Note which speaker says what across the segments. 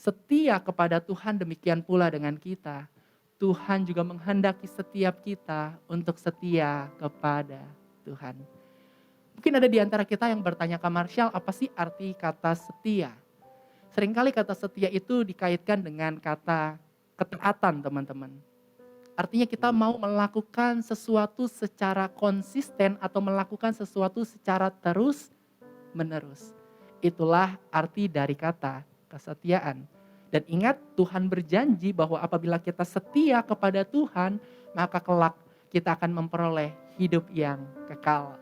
Speaker 1: setia kepada Tuhan, demikian pula dengan kita. Tuhan juga menghendaki setiap kita untuk setia kepada Tuhan. Mungkin ada di antara kita yang bertanya ke Marshall, apa sih arti kata setia? Seringkali kata setia itu dikaitkan dengan kata ketaatan, teman-teman. Artinya kita mau melakukan sesuatu secara konsisten atau melakukan sesuatu secara terus menerus. Itulah arti dari kata kesetiaan. Dan ingat, Tuhan berjanji bahwa apabila kita setia kepada Tuhan, maka kelak kita akan memperoleh hidup yang kekal.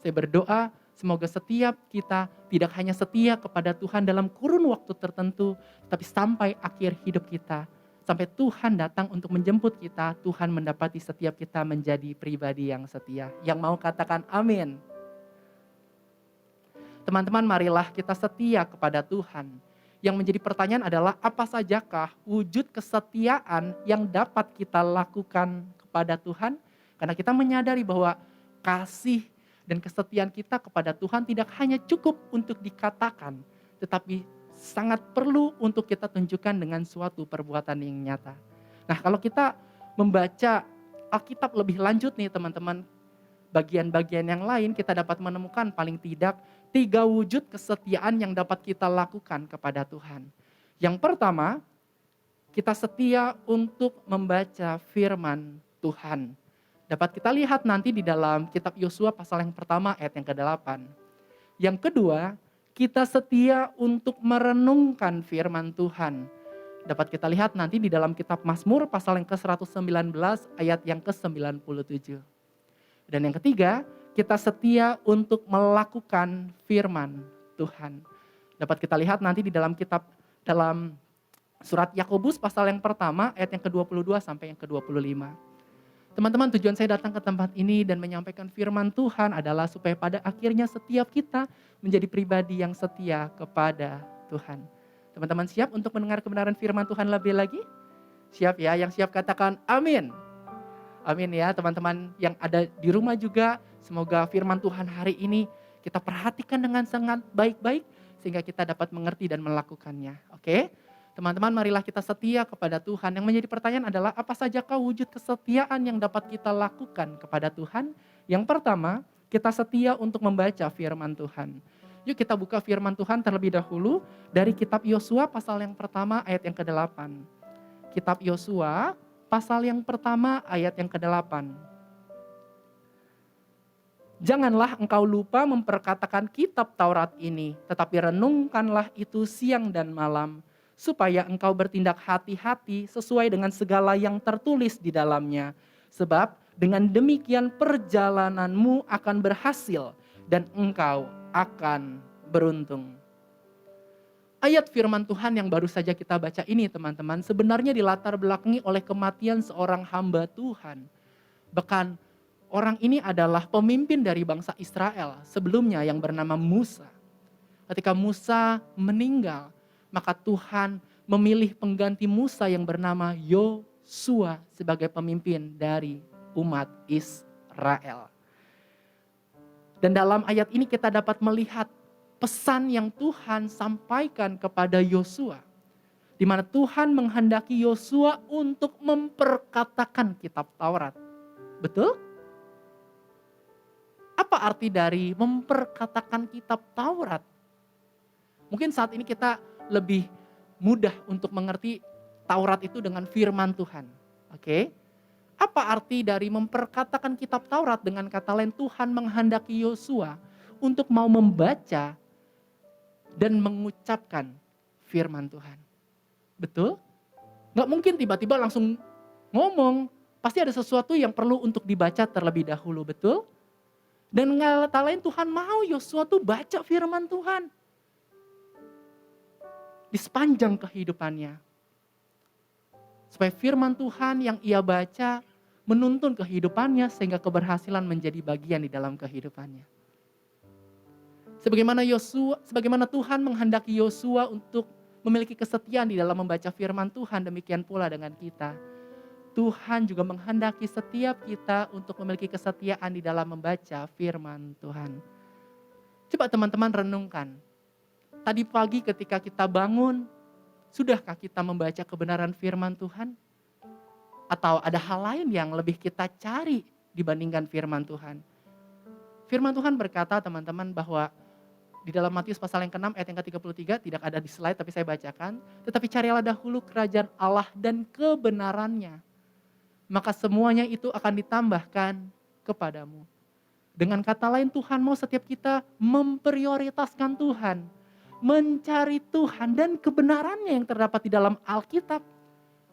Speaker 1: Saya berdoa semoga setiap kita tidak hanya setia kepada Tuhan dalam kurun waktu tertentu, tapi sampai akhir hidup kita. Sampai Tuhan datang untuk menjemput kita, Tuhan mendapati setiap kita menjadi pribadi yang setia. Yang mau katakan amin. Teman-teman, marilah kita setia kepada Tuhan. Yang menjadi pertanyaan adalah, apa sajakah wujud kesetiaan yang dapat kita lakukan kepada Tuhan? Karena kita menyadari bahwa kasih dan kesetiaan kita kepada Tuhan tidak hanya cukup untuk dikatakan, tetapi sangat perlu untuk kita tunjukkan dengan suatu perbuatan yang nyata. Nah, kalau kita membaca Alkitab lebih lanjut nih teman-teman, bagian-bagian yang lain kita dapat menemukan paling tidak 3 wujud kesetiaan yang dapat kita lakukan kepada Tuhan. Yang pertama, kita setia untuk membaca firman Tuhan. Dapat kita lihat nanti di dalam kitab Yosua pasal yang pertama ayat yang ke-8. Yang kedua, kita setia untuk merenungkan firman Tuhan. Dapat kita lihat nanti di dalam kitab Mazmur pasal yang ke-119 ayat yang ke-97. Dan yang ketiga, kita setia untuk melakukan firman Tuhan. Dapat kita lihat nanti di dalam surat Yakobus pasal yang pertama ayat yang ke-22 sampai yang ke-25. Teman-teman, tujuan saya datang ke tempat ini dan menyampaikan firman Tuhan adalah supaya pada akhirnya setiap kita menjadi pribadi yang setia kepada Tuhan. Teman-teman siap untuk mendengar kebenaran firman Tuhan lebih lagi? Siap ya, yang siap katakan amin. Amin ya teman-teman yang ada di rumah juga. Semoga firman Tuhan hari ini kita perhatikan dengan sangat baik-baik sehingga kita dapat mengerti dan melakukannya. Oke? Teman-teman, marilah kita setia kepada Tuhan. Yang menjadi pertanyaan adalah, apa sajakah wujud kesetiaan yang dapat kita lakukan kepada Tuhan? Yang pertama, kita setia untuk membaca firman Tuhan. Yuk kita buka firman Tuhan terlebih dahulu dari kitab Yosua pasal yang pertama ayat yang ke-8. Kitab Yosua pasal yang pertama ayat yang ke-8. Janganlah engkau lupa memperkatakan kitab Taurat ini, tetapi renungkanlah itu siang dan malam, supaya engkau bertindak hati-hati sesuai dengan segala yang tertulis di dalamnya. Sebab dengan demikian perjalananmu akan berhasil dan engkau akan beruntung. Ayat firman Tuhan yang baru saja kita baca ini teman-teman, sebenarnya dilatar belakangi oleh kematian seorang hamba Tuhan. Bahkan orang ini adalah pemimpin dari bangsa Israel sebelumnya yang bernama Musa. Ketika Musa meninggal, maka Tuhan memilih pengganti Musa yang bernama Yosua sebagai pemimpin dari umat Israel. Dan dalam ayat ini kita dapat melihat pesan yang Tuhan sampaikan kepada Yosua, di mana Tuhan menghendaki Yosua untuk memperkatakan kitab Taurat. Betul? Apa arti dari memperkatakan kitab Taurat? Mungkin saat ini kita lebih mudah untuk mengerti Taurat itu dengan firman Tuhan. Oke? Apa arti dari memperkatakan kitab Taurat? Dengan kata lain, Tuhan menghendaki Yosua untuk mau membaca dan mengucapkan firman Tuhan. Betul? Gak mungkin tiba-tiba langsung ngomong. Pasti ada sesuatu yang perlu untuk dibaca terlebih dahulu, betul? Dan kata lain Tuhan mau Yosua tuh baca firman Tuhan. Di sepanjang kehidupannya. Supaya firman Tuhan yang ia baca menuntun kehidupannya sehingga keberhasilan menjadi bagian di dalam kehidupannya. Sebagaimana Tuhan menghendaki Yosua untuk memiliki kesetiaan di dalam membaca firman Tuhan, demikian pula dengan kita. Tuhan juga menghendaki setiap kita untuk memiliki kesetiaan di dalam membaca firman Tuhan. Coba teman-teman renungkan. Tadi pagi ketika kita bangun, Sudahkah kita membaca kebenaran firman Tuhan? Atau ada hal lain yang lebih kita cari dibandingkan firman Tuhan? Firman Tuhan berkata teman-teman bahwa di dalam Matius pasal yang ke-6 ayat yang ke-33, tidak ada di slide tapi saya bacakan. Tetapi carilah dahulu kerajaan Allah dan kebenarannya. Maka semuanya itu akan ditambahkan kepadamu. Dengan kata lain, Tuhan mau setiap kita memprioritaskan Tuhan. Mencari Tuhan dan kebenarannya yang terdapat di dalam Alkitab.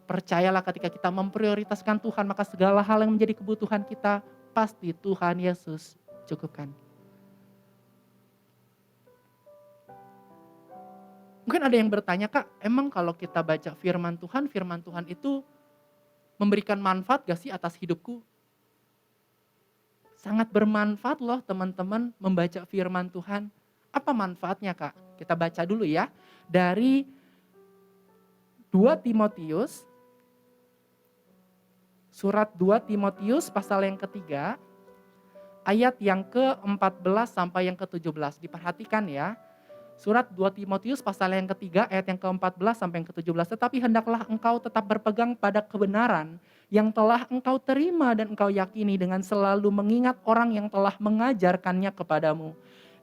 Speaker 1: Percayalah ketika kita memprioritaskan Tuhan, maka segala hal yang menjadi kebutuhan kita, pasti Tuhan Yesus cukupkan. Mungkin ada yang bertanya, Kak, emang kalau kita baca firman Tuhan itu memberikan manfaat gak sih atas hidupku? Sangat bermanfaat loh teman-teman membaca firman Tuhan. Apa manfaatnya, Kak? Kita baca dulu ya. Dari 2 Timotius, surat 2 Timotius pasal yang ketiga, ayat yang ke-14 sampai yang ke-17. Diperhatikan ya. Surat 2 Timotius pasal yang ketiga ayat yang ke-14 sampai yang ke-17. Tetapi hendaklah engkau tetap berpegang pada kebenaran yang telah engkau terima dan engkau yakini dengan selalu mengingat orang yang telah mengajarkannya kepadamu.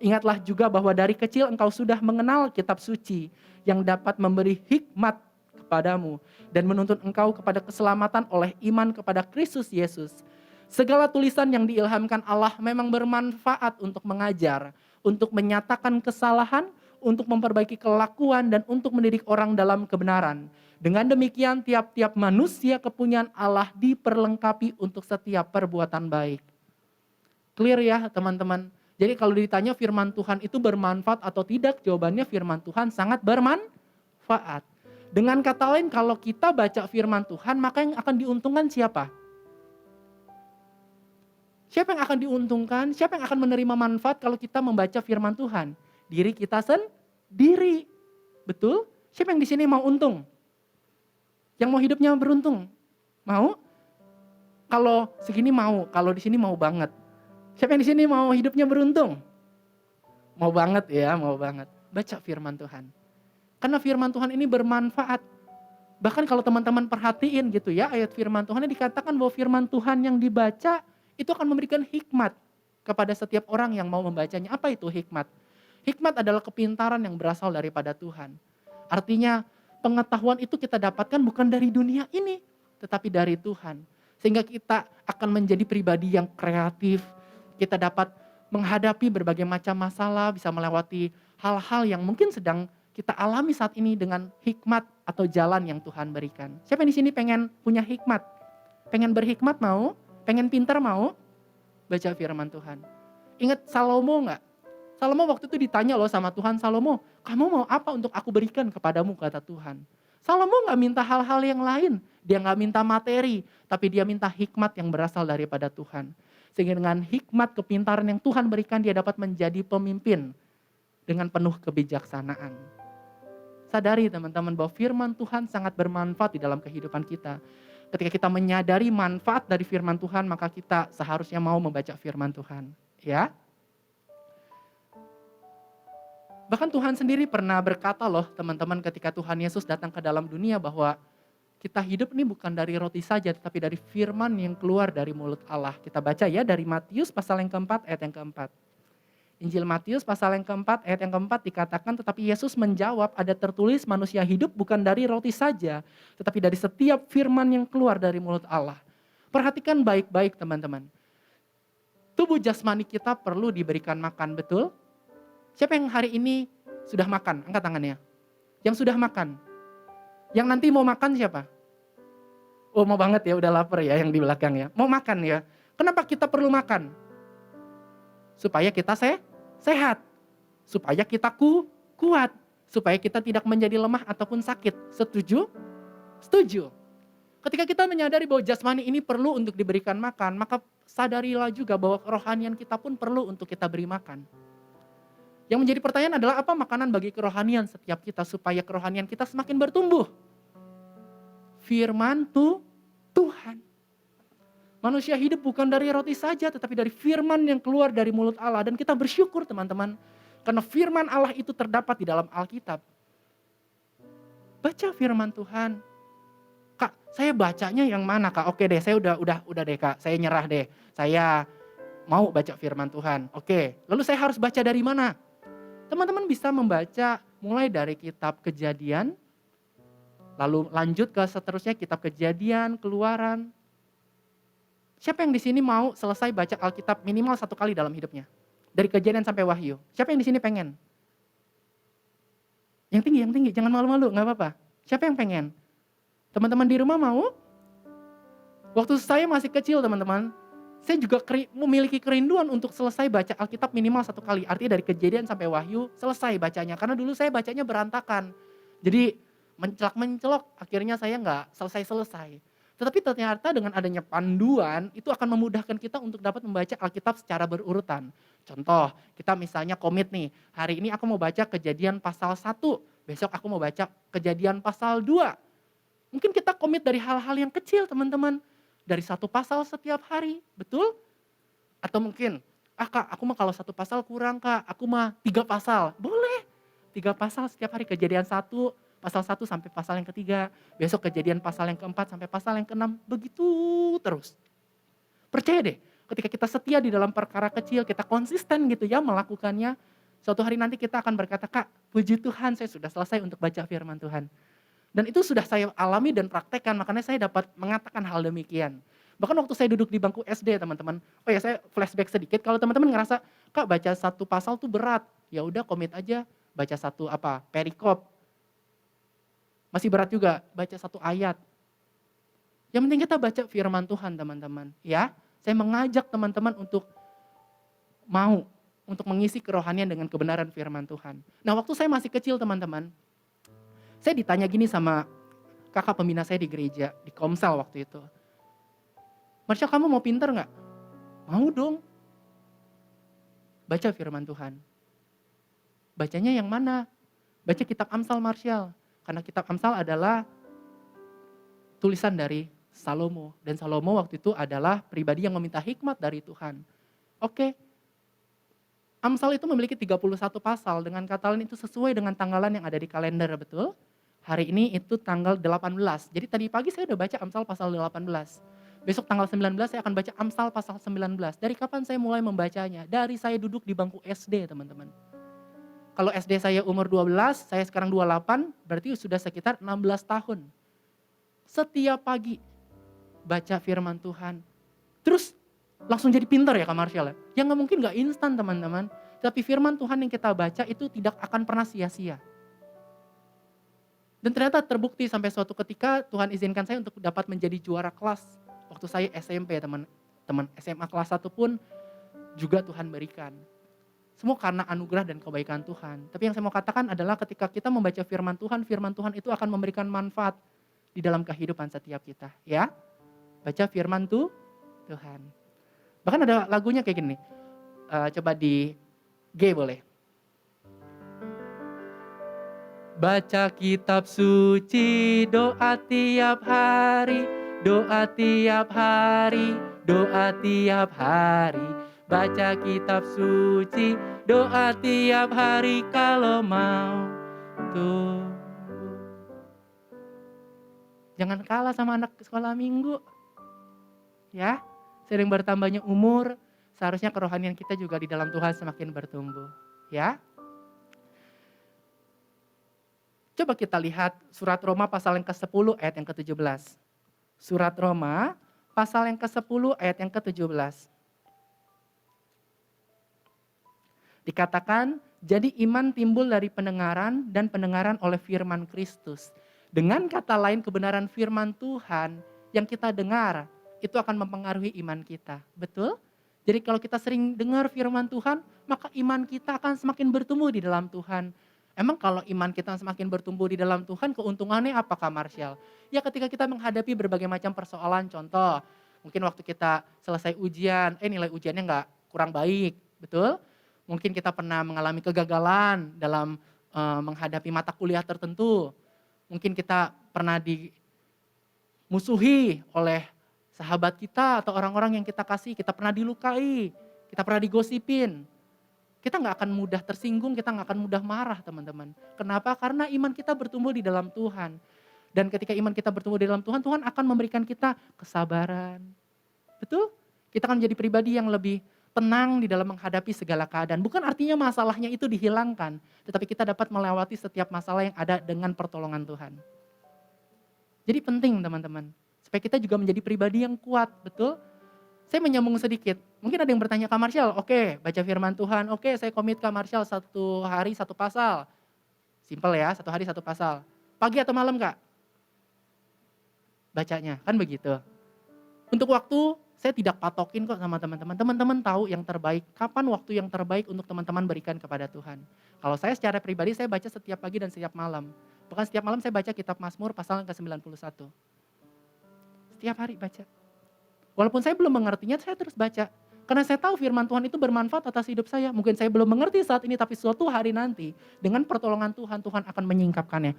Speaker 1: Ingatlah juga bahwa dari kecil engkau sudah mengenal kitab suci yang dapat memberi hikmat kepadamu dan menuntun engkau kepada keselamatan oleh iman kepada Kristus Yesus. Segala tulisan yang diilhamkan Allah memang bermanfaat untuk mengajar, untuk menyatakan kesalahan, untuk memperbaiki kelakuan, dan untuk mendidik orang dalam kebenaran. Dengan demikian tiap-tiap manusia kepunyaan Allah diperlengkapi untuk setiap perbuatan baik. Clear ya teman-teman? Jadi kalau ditanya firman Tuhan itu bermanfaat atau tidak, jawabannya firman Tuhan sangat bermanfaat. Dengan kata lain, kalau kita baca firman Tuhan, maka yang akan diuntungkan siapa? Siapa yang akan diuntungkan? Siapa yang akan menerima manfaat kalau kita membaca firman Tuhan? Diri kita sendiri. Betul? Siapa yang di sini mau untung? Yang mau hidupnya beruntung? Mau? Kalau segini mau, kalau di sini mau banget. Siapa yang di sini mau hidupnya beruntung? Mau banget ya, mau banget. Baca firman Tuhan. Karena firman Tuhan ini bermanfaat. Bahkan kalau teman-teman perhatiin gitu ya, ayat firman Tuhan dikatakan bahwa firman Tuhan yang dibaca itu akan memberikan hikmat kepada setiap orang yang mau membacanya. Apa itu hikmat? Hikmat adalah kepintaran yang berasal daripada Tuhan. Artinya pengetahuan itu kita dapatkan bukan dari dunia ini, tetapi dari Tuhan. Sehingga kita akan menjadi pribadi yang kreatif. Kita dapat menghadapi berbagai macam masalah, bisa melewati hal-hal yang mungkin sedang kita alami saat ini dengan hikmat atau jalan yang Tuhan berikan. Siapa di sini pengen punya hikmat? Pengen berhikmat mau? Pengen pintar mau? Baca firman Tuhan. Ingat Salomo nggak? Salomo waktu itu ditanya loh sama Tuhan, Salomo, kamu mau apa untuk aku berikan kepadamu, kata Tuhan. Salomo nggak minta hal-hal yang lain, dia nggak minta materi, tapi dia minta hikmat yang berasal daripada Tuhan. Sehingga dengan hikmat kepintaran yang Tuhan berikan, dia dapat menjadi pemimpin dengan penuh kebijaksanaan. Sadari teman-teman bahwa firman Tuhan sangat bermanfaat di dalam kehidupan kita. Ketika kita menyadari manfaat dari firman Tuhan, maka kita seharusnya mau membaca firman Tuhan. Ya. Bahkan Tuhan sendiri pernah berkata loh teman-teman ketika Tuhan Yesus datang ke dalam dunia bahwa kita hidup ini bukan dari roti saja tetapi dari firman yang keluar dari mulut Allah. Kita baca ya dari Matius pasal yang keempat ayat yang keempat. Injil Matius pasal yang keempat ayat yang keempat dikatakan tetapi Yesus menjawab ada tertulis manusia hidup bukan dari roti saja tetapi dari setiap firman yang keluar dari mulut Allah. Perhatikan baik-baik teman-teman. Tubuh jasmani kita perlu diberikan makan, betul? Siapa yang hari ini sudah makan? Angkat tangannya. Yang sudah makan. Yang nanti mau makan siapa? Oh mau banget ya, udah lapar ya yang di belakang ya. Mau makan ya. Kenapa kita perlu makan? Supaya kita sehat. Supaya kita kuat. Supaya kita tidak menjadi lemah ataupun sakit. Setuju? Setuju. Ketika kita menyadari bahwa jasmani ini perlu untuk diberikan makan, maka sadarilah juga bahwa kerohanian kita pun perlu untuk kita beri makan. Yang menjadi pertanyaan adalah apa makanan bagi kerohanian setiap kita supaya kerohanian kita semakin bertumbuh? Firman Tuhan. Manusia hidup bukan dari roti saja tetapi dari firman yang keluar dari mulut Allah. Dan kita bersyukur teman-teman. Karena firman Allah itu terdapat di dalam Alkitab. Baca firman Tuhan. Kak, saya bacanya yang mana Kak? Oke deh, saya udah deh Kak, saya nyerah deh. Saya mau baca firman Tuhan. Oke, lalu saya harus baca dari mana? Teman-teman bisa membaca mulai dari kitab Kejadian, lalu lanjut ke seterusnya kitab Kejadian, Keluaran. Siapa yang di sini mau selesai baca Alkitab minimal 1 kali dalam hidupnya? Dari Kejadian sampai Wahyu. Siapa yang di sini pengen? Yang tinggi, jangan malu-malu, nggak apa-apa. Siapa yang pengen? Teman-teman di rumah mau? Waktu saya masih kecil teman-teman, saya juga memiliki kerinduan untuk selesai baca Alkitab minimal 1 kali. Artinya dari Kejadian sampai Wahyu selesai bacanya. Karena dulu saya bacanya berantakan. Jadi mencelak-mencelok, akhirnya saya nggak selesai-selesai. Tetapi ternyata dengan adanya panduan, itu akan memudahkan kita untuk dapat membaca Alkitab secara berurutan. Contoh, kita misalnya komit nih, hari ini aku mau baca Kejadian pasal 1, besok aku mau baca Kejadian pasal 2. Mungkin kita komit dari hal-hal yang kecil teman-teman. Dari 1 pasal setiap hari, betul? Atau mungkin, Kak, aku mah kalau 1 pasal kurang Kak, aku mah 3 pasal. Boleh, 3 pasal setiap hari, Kejadian 1, pasal 1 sampai pasal yang ketiga. Besok Kejadian pasal yang keempat sampai pasal yang keenam. Begitu terus. Percaya deh, ketika kita setia di dalam perkara kecil, kita konsisten gitu ya melakukannya. Suatu hari nanti kita akan berkata, Kak, puji Tuhan saya sudah selesai untuk baca firman Tuhan. Dan itu sudah saya alami dan praktekkan, makanya saya dapat mengatakan hal demikian. Bahkan waktu saya duduk di bangku SD teman-teman, oh ya saya flashback sedikit, kalau teman-teman ngerasa, Kak baca 1 pasal tuh berat, ya udah komit aja, baca perikop. Masih berat juga, baca 1 ayat. Yang penting kita baca firman Tuhan teman-teman, ya. Saya mengajak teman-teman untuk mau, untuk mengisi kerohanian dengan kebenaran firman Tuhan. Nah waktu saya masih kecil teman-teman, saya ditanya gini sama kakak pembina saya di gereja, di Komsel waktu itu. Marsha, kamu mau pinter gak? Mau dong. Baca firman Tuhan. Bacanya yang mana? Baca kitab Amsal Marshall. Karena kitab Amsal adalah tulisan dari Salomo. Dan Salomo waktu itu adalah pribadi yang meminta hikmat dari Tuhan. Oke. Amsal itu memiliki 31 pasal. Dengan kata lain itu sesuai dengan tanggalan yang ada di kalender, betul? Hari ini itu tanggal 18. Jadi tadi pagi saya udah baca Amsal pasal 18. Besok tanggal 19 saya akan baca Amsal pasal 19. Dari kapan saya mulai membacanya? Dari saya duduk di bangku SD, teman-teman. Kalau SD saya umur 12, saya sekarang 28, berarti sudah sekitar 16 tahun. Setiap pagi baca firman Tuhan. Terus langsung jadi pintar ya Kak Marshall ya? Yang nggak mungkin nggak instan teman-teman. Tapi firman Tuhan yang kita baca itu tidak akan pernah sia-sia. Dan ternyata terbukti sampai suatu ketika Tuhan izinkan saya untuk dapat menjadi juara kelas. Waktu saya SMP teman SMA kelas 1 pun juga Tuhan berikan. Semua karena anugerah dan kebaikan Tuhan. Tapi yang saya mau katakan adalah ketika kita membaca firman Tuhan itu akan memberikan manfaat di dalam kehidupan setiap kita. Ya, baca firman Tuhan. Bahkan ada lagunya kayak gini. Coba di G boleh. Baca kitab suci, doa tiap hari, doa tiap hari, doa tiap hari. Baca kitab suci, doa tiap hari kalau mau tumbuh. Jangan kalah sama anak sekolah minggu. Ya, sering bertambahnya umur, seharusnya kerohanian kita juga di dalam Tuhan semakin bertumbuh. Ya. Coba kita lihat surat Roma pasal yang ke-10 ayat yang ke-17. Surat Roma pasal yang ke-10 ayat yang ke-17. Dikatakan, jadi iman timbul dari pendengaran dan pendengaran oleh firman Kristus. Dengan kata lain kebenaran firman Tuhan yang kita dengar, itu akan mempengaruhi iman kita. Betul? Jadi kalau kita sering dengar firman Tuhan, maka iman kita akan semakin bertumbuh di dalam Tuhan. Emang kalau iman kita semakin bertumbuh di dalam Tuhan, keuntungannya apa Kak Marshall? Ya ketika kita menghadapi berbagai macam persoalan, contoh, mungkin waktu kita selesai ujian, nilai ujiannya kurang baik, betul? Mungkin kita pernah mengalami kegagalan dalam menghadapi mata kuliah tertentu. Mungkin kita pernah dimusuhi oleh sahabat kita atau orang-orang yang kita kasih, kita pernah dilukai, kita pernah digosipin. Kita nggak akan mudah tersinggung, kita nggak akan mudah marah teman-teman. Kenapa? Karena iman kita bertumbuh di dalam Tuhan. Dan ketika iman kita bertumbuh di dalam Tuhan, Tuhan akan memberikan kita kesabaran. Betul? Kita akan menjadi pribadi yang lebih tenang di dalam menghadapi segala keadaan. Bukan artinya masalahnya itu dihilangkan, tetapi kita dapat melewati setiap masalah yang ada dengan pertolongan Tuhan. Jadi penting teman-teman, supaya kita juga menjadi pribadi yang kuat, betul? Saya menyambung sedikit, mungkin ada yang bertanya, Kak Marshall, oke, baca firman Tuhan, oke, saya komit Kak Marshall 1 hari 1 pasal. Simple ya, 1 hari 1 pasal. Pagi atau malam Kak? Bacanya, kan begitu. Untuk waktu, saya tidak patokin kok sama teman-teman. Teman-teman tahu yang terbaik, kapan waktu yang terbaik untuk teman-teman berikan kepada Tuhan. Kalau saya secara pribadi, saya baca setiap pagi dan setiap malam. Bahkan setiap malam saya baca kitab Mazmur pasal yang ke-91. Setiap hari baca. Walaupun saya belum mengertinya, saya terus baca. Karena saya tahu firman Tuhan itu bermanfaat atas hidup saya. Mungkin saya belum mengerti saat ini, tapi suatu hari nanti, dengan pertolongan Tuhan, Tuhan akan menyingkapkannya.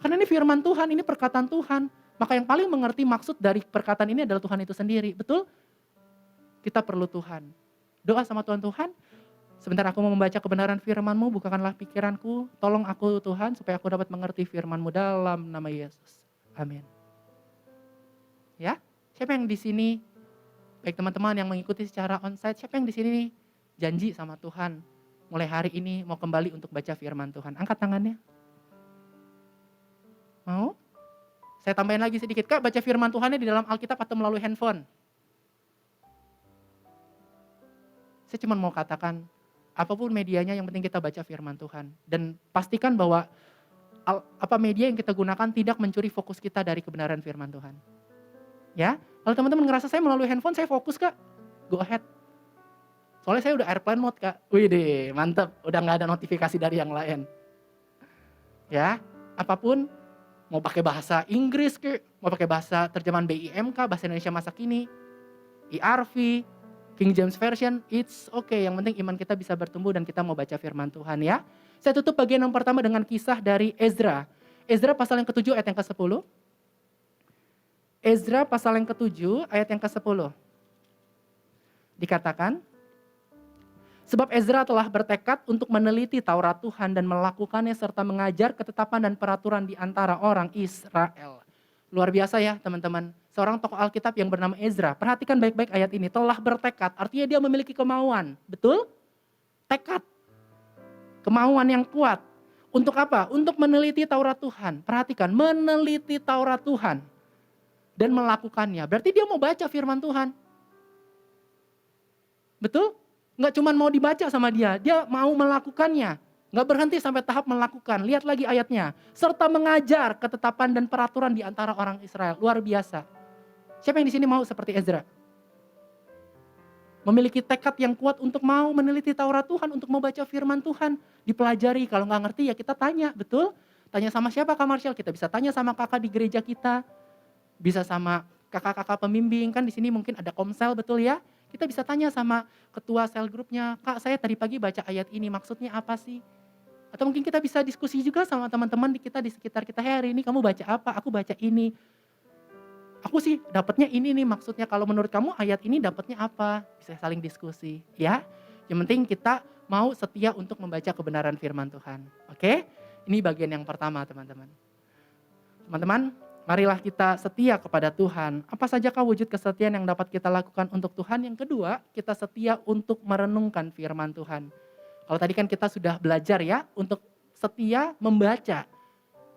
Speaker 1: Karena ini firman Tuhan, ini perkataan Tuhan. Maka yang paling mengerti maksud dari perkataan ini adalah Tuhan itu sendiri. Betul? Kita perlu Tuhan. Doa sama Tuhan, Tuhan, sebentar aku mau membaca kebenaran firman-Mu, bukakanlah pikiranku. Tolong aku Tuhan, supaya aku dapat mengerti firman-Mu dalam nama Yesus. Amin. Ya, siapa yang di sini, baik teman-teman yang mengikuti secara onsite, siapa yang di sini nih janji sama Tuhan, mulai hari ini mau kembali untuk baca firman Tuhan? Angkat tangannya. Mau? Saya tambahin lagi sedikit, Kak, baca firman Tuhannya di dalam Alkitab atau melalui handphone? Saya cuma mau katakan, apapun medianya yang penting kita baca firman Tuhan. Dan pastikan bahwa apa media yang kita gunakan tidak mencuri fokus kita dari kebenaran firman Tuhan. Ya, kalau teman-teman ngerasa saya melalui handphone, saya fokus Kak, go ahead. Soalnya saya udah airplane mode Kak. Wih deh, mantep, udah gak ada notifikasi dari yang lain. Ya, apapun, mau pakai bahasa Inggris ke, mau pakai bahasa terjemahan BIMK, bahasa Indonesia masa kini, ERV, King James Version, it's okay. Yang penting iman kita bisa bertumbuh dan kita mau baca firman Tuhan ya. Saya tutup bagian yang pertama dengan kisah dari Ezra. Ezra pasal yang ke-7 ayat yang ke-10. Ezra pasal yang ke-7 ayat yang ke-10. Dikatakan, sebab Ezra telah bertekad untuk meneliti Taurat Tuhan dan melakukannya serta mengajar ketetapan dan peraturan di antara orang Israel. Luar biasa ya teman-teman. Seorang tokoh Alkitab yang bernama Ezra. Perhatikan baik-baik ayat ini. Telah bertekad, artinya dia memiliki kemauan. Betul? Tekad. Kemauan yang kuat. Untuk apa? Untuk meneliti Taurat Tuhan. Perhatikan, meneliti Taurat Tuhan. Dan melakukannya. Berarti dia mau baca firman Tuhan. Betul? Nggak cuma mau dibaca sama dia mau melakukannya. Nggak berhenti sampai tahap melakukan. Lihat lagi ayatnya. Serta mengajar ketetapan dan peraturan di antara orang Israel. Luar biasa. Siapa yang di sini mau seperti Ezra? Memiliki tekad yang kuat untuk mau meneliti Taurat Tuhan, untuk mau baca firman Tuhan. Dipelajari, kalau nggak ngerti ya kita tanya, betul? Tanya sama siapa Kak Marshall? Kita bisa tanya sama kakak di gereja kita. Bisa sama kakak-kakak pembimbing, kan di sini mungkin ada komsel, betul ya? Kita bisa tanya sama ketua sel grupnya, Kak saya tadi pagi baca ayat ini, maksudnya apa sih? Atau mungkin kita bisa diskusi juga sama teman-teman kita di sekitar kita, hey, hari ini kamu baca apa? Aku baca ini. Aku sih dapatnya ini nih, maksudnya kalau menurut kamu ayat ini dapatnya apa? Bisa saling diskusi, ya. Yang penting kita mau setia untuk membaca kebenaran firman Tuhan. Oke? Ini bagian yang pertama, teman-teman. Teman-teman, marilah kita setia kepada Tuhan. Apa sajakah wujud kesetiaan yang dapat kita lakukan untuk Tuhan? Yang kedua, kita setia untuk merenungkan firman Tuhan. Kalau tadi kan kita sudah belajar ya, untuk setia membaca.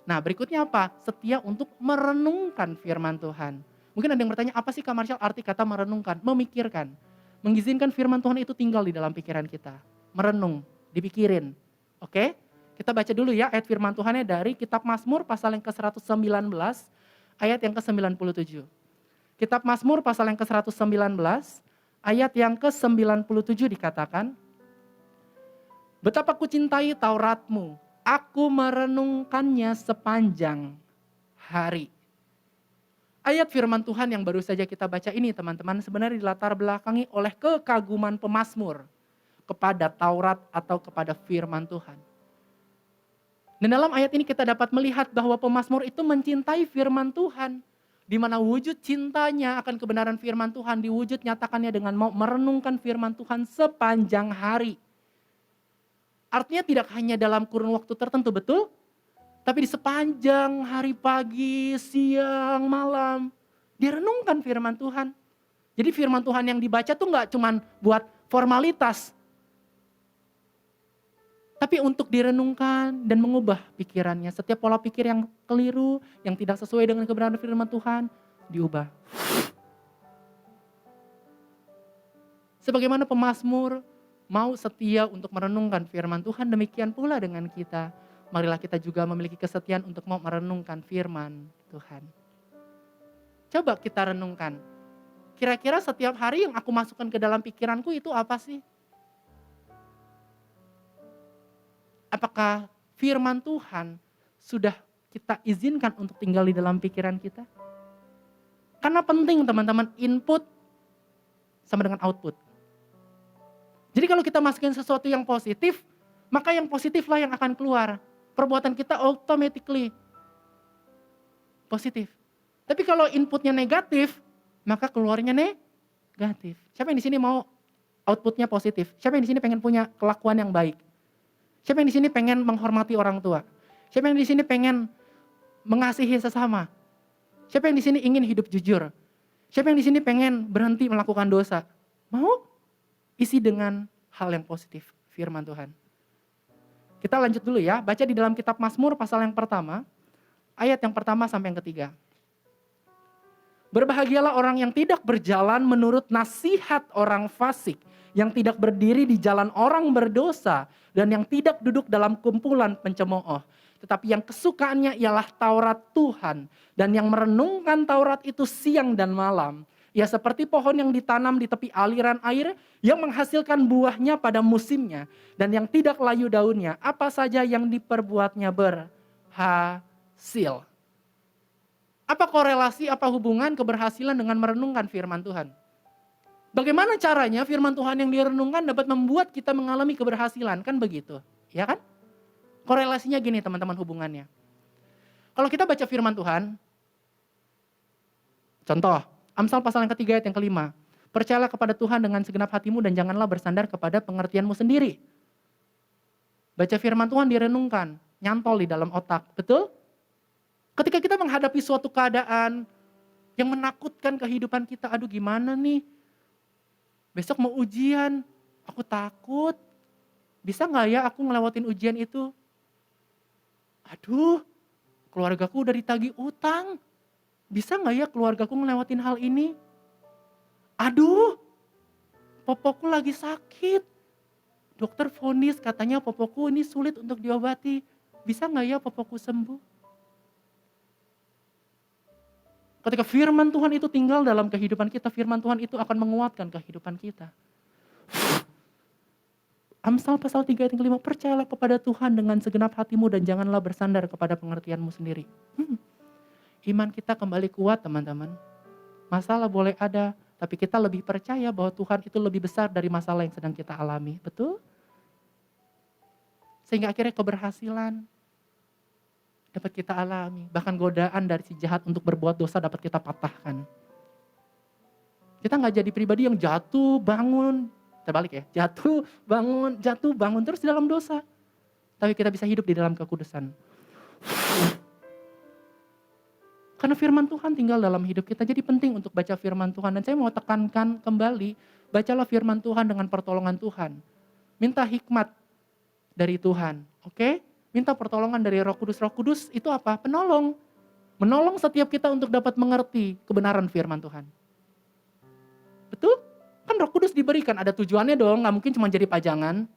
Speaker 1: Nah berikutnya apa? Setia untuk merenungkan firman Tuhan. Mungkin ada yang bertanya, apa sih Kak Marshall arti kata merenungkan? Memikirkan. Mengizinkan firman Tuhan itu tinggal di dalam pikiran kita. Merenung, dipikirin. Oke? Kita baca dulu ya ayat firman Tuhannya dari kitab Mazmur pasal yang ke-119 ayat yang ke-97. Kitab Mazmur pasal yang ke-119 ayat yang ke-97 dikatakan, betapa kucintai Tauratmu, aku merenungkannya sepanjang hari. Ayat firman Tuhan yang baru saja kita baca ini teman-teman sebenarnya dilatar belakangi oleh kekaguman pemazmur kepada Taurat atau kepada firman Tuhan. Dan dalam ayat ini kita dapat melihat bahwa pemazmur itu mencintai firman Tuhan. Di mana wujud cintanya akan kebenaran firman Tuhan diwujud nyatakannya dengan mau merenungkan firman Tuhan sepanjang hari. Artinya tidak hanya dalam kurun waktu tertentu, betul? Tapi di sepanjang hari, pagi, siang, malam, dia renungkan firman Tuhan. Jadi firman Tuhan yang dibaca tuh nggak cuman buat formalitas, tapi untuk direnungkan dan mengubah pikirannya. Setiap pola pikir yang keliru, yang tidak sesuai dengan kebenaran firman Tuhan, diubah. Sebagaimana pemazmur mau setia untuk merenungkan firman Tuhan, demikian pula dengan kita. Marilah kita juga memiliki kesetiaan untuk mau merenungkan firman Tuhan. Coba kita renungkan. Kira-kira setiap hari yang aku masukkan ke dalam pikiranku itu apa sih? Apakah firman Tuhan sudah kita izinkan untuk tinggal di dalam pikiran kita? Karena penting teman-teman, input sama dengan output. Jadi kalau kita masukin sesuatu yang positif, maka yang positiflah yang akan keluar. Perbuatan kita automatically positif. Tapi kalau inputnya negatif, maka keluarnya negatif. Siapa yang di sini mau outputnya positif? Siapa yang di sini pengen punya kelakuan yang baik? Siapa yang di sini pengen menghormati orang tua? Siapa yang di sini pengen mengasihi sesama? Siapa yang di sini ingin hidup jujur? Siapa yang di sini pengen berhenti melakukan dosa? Mau? Isi dengan hal yang positif, firman Tuhan. Kita lanjut dulu ya, baca di dalam kitab Mazmur pasal yang pertama, ayat yang pertama sampai yang ketiga. Berbahagialah orang yang tidak berjalan menurut nasihat orang fasik, yang tidak berdiri di jalan orang berdosa, dan yang tidak duduk dalam kumpulan pencemooh. Tetapi yang kesukaannya ialah Taurat Tuhan, dan yang merenungkan Taurat itu siang dan malam. Ia seperti pohon yang ditanam di tepi aliran air, yang menghasilkan buahnya pada musimnya, dan yang tidak layu daunnya, apa saja yang diperbuatnya berhasil. Apa korelasi, apa hubungan keberhasilan dengan merenungkan firman Tuhan? Bagaimana caranya firman Tuhan yang direnungkan dapat membuat kita mengalami keberhasilan? Kan begitu, ya kan? Korelasinya gini teman-teman hubungannya. Kalau kita baca firman Tuhan, contoh, Amsal pasal yang ketiga ayat yang kelima. Percayalah kepada Tuhan dengan segenap hatimu dan janganlah bersandar kepada pengertianmu sendiri. Baca firman Tuhan direnungkan, nyantol di dalam otak, betul? Ketika kita menghadapi suatu keadaan yang menakutkan kehidupan kita, aduh gimana nih? Besok mau ujian, aku takut. Bisa gak ya aku ngelewatin ujian itu? Aduh, keluargaku udah ditagih utang. Bisa gak ya keluargaku ngelewatin hal ini? Aduh, popoku lagi sakit. Dokter vonis katanya popoku ini sulit untuk diobati. Bisa gak ya popoku sembuh? Ketika firman Tuhan itu tinggal dalam kehidupan kita, firman Tuhan itu akan menguatkan kehidupan kita. Amsal pasal 3 ayat yang kelima, percayalah kepada Tuhan dengan segenap hatimu dan janganlah bersandar kepada pengertianmu sendiri. Iman kita kembali kuat teman-teman. Masalah boleh ada, tapi kita lebih percaya bahwa Tuhan itu lebih besar dari masalah yang sedang kita alami. Betul? Sehingga akhirnya keberhasilan dapat kita alami. Bahkan godaan dari si jahat untuk berbuat dosa dapat kita patahkan. Kita gak jadi pribadi yang jatuh, bangun, terbalik ya, jatuh, bangun terus di dalam dosa. Tapi kita bisa hidup di dalam kekudusan. Karena firman Tuhan tinggal dalam hidup kita, jadi penting untuk baca firman Tuhan. Dan saya mau tekankan kembali, bacalah firman Tuhan dengan pertolongan Tuhan. Minta hikmat dari Tuhan, oke? Minta pertolongan dari Roh Kudus. Roh Kudus itu apa? Penolong. Menolong setiap kita untuk dapat mengerti kebenaran firman Tuhan. Betul? Kan Roh Kudus diberikan, ada tujuannya dong, gak mungkin cuma jadi pajangan.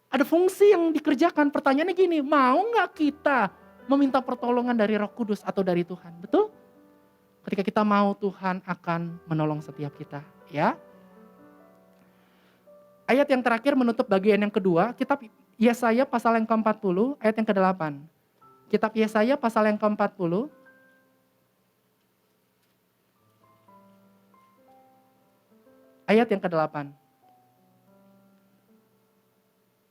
Speaker 1: Ada fungsi yang dikerjakan, pertanyaannya gini, mau gak kita meminta pertolongan dari Roh Kudus atau dari Tuhan? Betul? Ketika kita mau, Tuhan akan menolong setiap kita, ya. Ayat yang terakhir menutup bagian yang kedua, kitab Yesaya pasal yang ke-40, ayat yang ke-8. Kitab Yesaya pasal yang ke-40, ayat yang ke-8.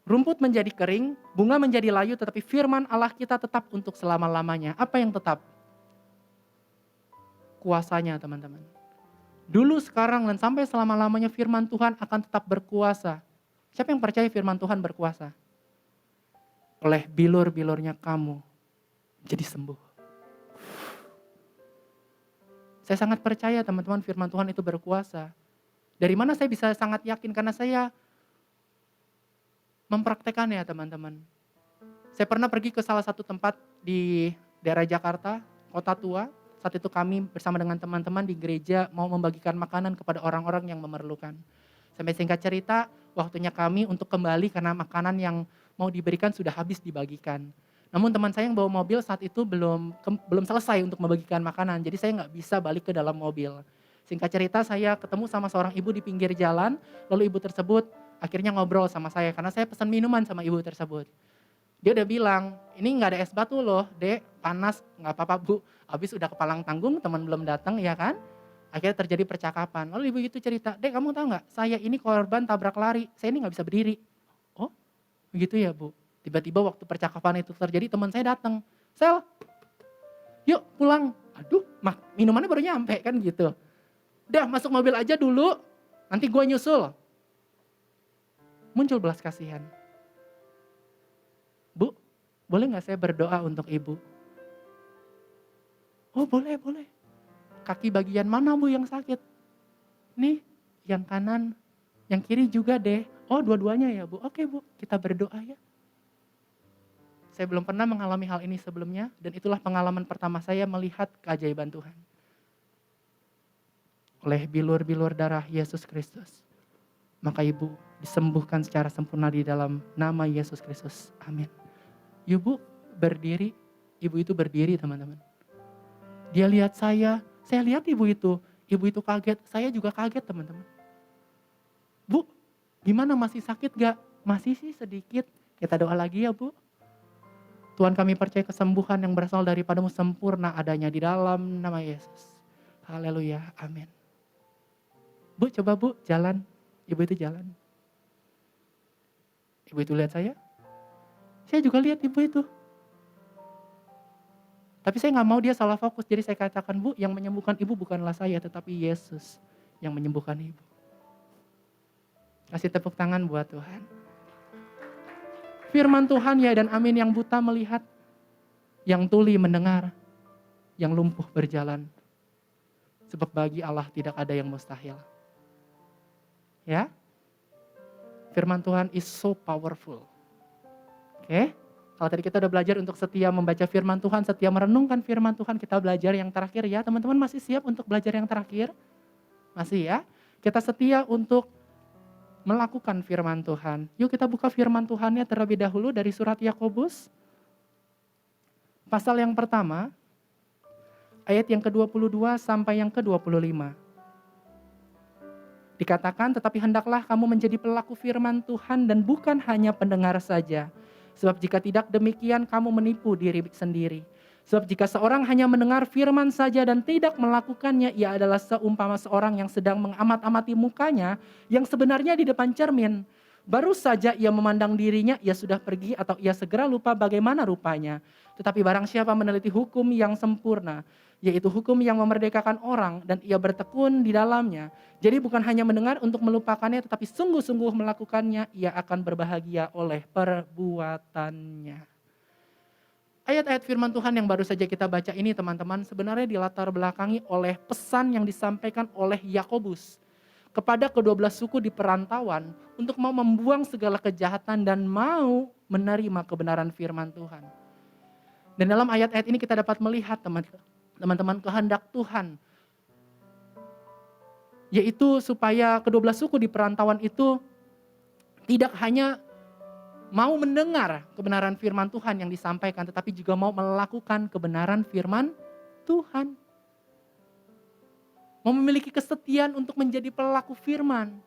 Speaker 1: Rumput menjadi kering, bunga menjadi layu, tetapi firman Allah kita tetap untuk selama-lamanya. Apa yang tetap? kuasanya teman-teman. Dulu, sekarang, dan sampai selama-lamanya firman Tuhan akan tetap berkuasa. Siapa yang percaya firman Tuhan berkuasa? Oleh bilur-bilurnya kamu jadi sembuh. Saya sangat percaya teman-teman firman Tuhan itu berkuasa. Dari mana saya bisa sangat yakin? Karena saya mempraktekannya teman-teman. Saya pernah pergi ke salah satu tempat di daerah Jakarta, kota tua. Saat itu kami bersama dengan teman-teman di gereja mau membagikan makanan kepada orang-orang yang memerlukan. Sampai singkat cerita, waktunya kami untuk kembali karena makanan yang mau diberikan sudah habis dibagikan. Namun teman saya yang bawa mobil saat itu belum selesai untuk membagikan makanan, jadi saya nggak bisa balik ke dalam mobil. Singkat cerita, saya ketemu sama seorang ibu di pinggir jalan, lalu ibu tersebut akhirnya ngobrol sama saya karena saya pesan minuman sama ibu tersebut. Dia udah bilang, ini nggak ada es batu loh, Dek, panas, nggak apa-apa Bu. Habis udah kepalang tanggung, teman belum datang, ya kan? Akhirnya terjadi percakapan. Lalu ibu itu cerita, Dek kamu tahu nggak, saya ini korban tabrak lari, saya ini nggak bisa berdiri. Oh, begitu ya Bu. Tiba-tiba waktu percakapan itu terjadi, teman saya datang. Sel, yuk pulang. Aduh, minumannya baru nyampe kan gitu. Udah masuk mobil aja dulu, nanti gue nyusul. Muncul belas kasihan. Bu, boleh nggak saya berdoa untuk ibu? Oh boleh, boleh. Kaki bagian mana Bu yang sakit? Nih, yang kanan, yang kiri juga deh. Oh dua-duanya ya Bu, oke Bu, kita berdoa ya. Saya belum pernah mengalami hal ini sebelumnya, dan itulah pengalaman pertama saya melihat keajaiban Tuhan. Oleh bilur-bilur darah Yesus Kristus, maka ibu disembuhkan secara sempurna di dalam nama Yesus Kristus. Amin. Ibu berdiri, ibu itu berdiri teman-teman. Dia lihat saya lihat ibu itu kaget, saya juga kaget teman-teman. Bu, gimana masih sakit gak? Masih sih sedikit, kita doa lagi ya Bu. Tuhan kami percaya kesembuhan yang berasal daripadamu sempurna adanya di dalam nama Yesus. Haleluya, amin. Bu, coba Bu, jalan. Ibu itu jalan. Ibu itu lihat saya juga lihat ibu itu. Tapi saya gak mau dia salah fokus, jadi saya katakan, Bu, yang menyembuhkan ibu bukanlah saya, tetapi Yesus yang menyembuhkan ibu. Kasih tepuk tangan buat Tuhan. Firman Tuhan ya dan amin, yang buta melihat, yang tuli mendengar, yang lumpuh berjalan. Sebab bagi Allah tidak ada yang mustahil. Ya, firman Tuhan is so powerful. Oke, kalau tadi kita udah belajar untuk setia membaca firman Tuhan, setia merenungkan firman Tuhan, kita belajar yang terakhir ya. Teman-teman masih siap untuk belajar yang terakhir? Masih ya? Kita setia untuk melakukan firman Tuhan. Yuk kita buka firman Tuhannya terlebih dahulu dari surat Yakobus. Pasal yang pertama, ayat yang ke-22 sampai yang ke-25. Dikatakan, tetapi hendaklah kamu menjadi pelaku firman Tuhan dan bukan hanya pendengar saja. Sebab jika tidak demikian kamu menipu diri sendiri. Sebab jika seorang hanya mendengar firman saja dan tidak melakukannya, ia adalah seumpama seorang yang sedang mengamat-amati mukanya yang sebenarnya di depan cermin. Baru saja ia memandang dirinya, ia sudah pergi atau ia segera lupa bagaimana rupanya. Tetapi barang siapa meneliti hukum yang sempurna, yaitu hukum yang memerdekakan orang dan ia bertekun di dalamnya. Jadi bukan hanya mendengar untuk melupakannya, tetapi sungguh-sungguh melakukannya, ia akan berbahagia oleh perbuatannya. Ayat-ayat firman Tuhan yang baru saja kita baca ini teman-teman sebenarnya dilatar belakangi oleh pesan yang disampaikan oleh Yakobus kepada ke-12 suku di perantauan untuk mau membuang segala kejahatan dan mau menerima kebenaran firman Tuhan. Dan dalam ayat-ayat ini kita dapat melihat teman-teman kehendak Tuhan, yaitu supaya ke-12 suku di perantauan itu tidak hanya mau mendengar kebenaran firman Tuhan yang disampaikan, tetapi juga mau melakukan kebenaran firman Tuhan. Mau memiliki kesetiaan untuk menjadi pelaku firman.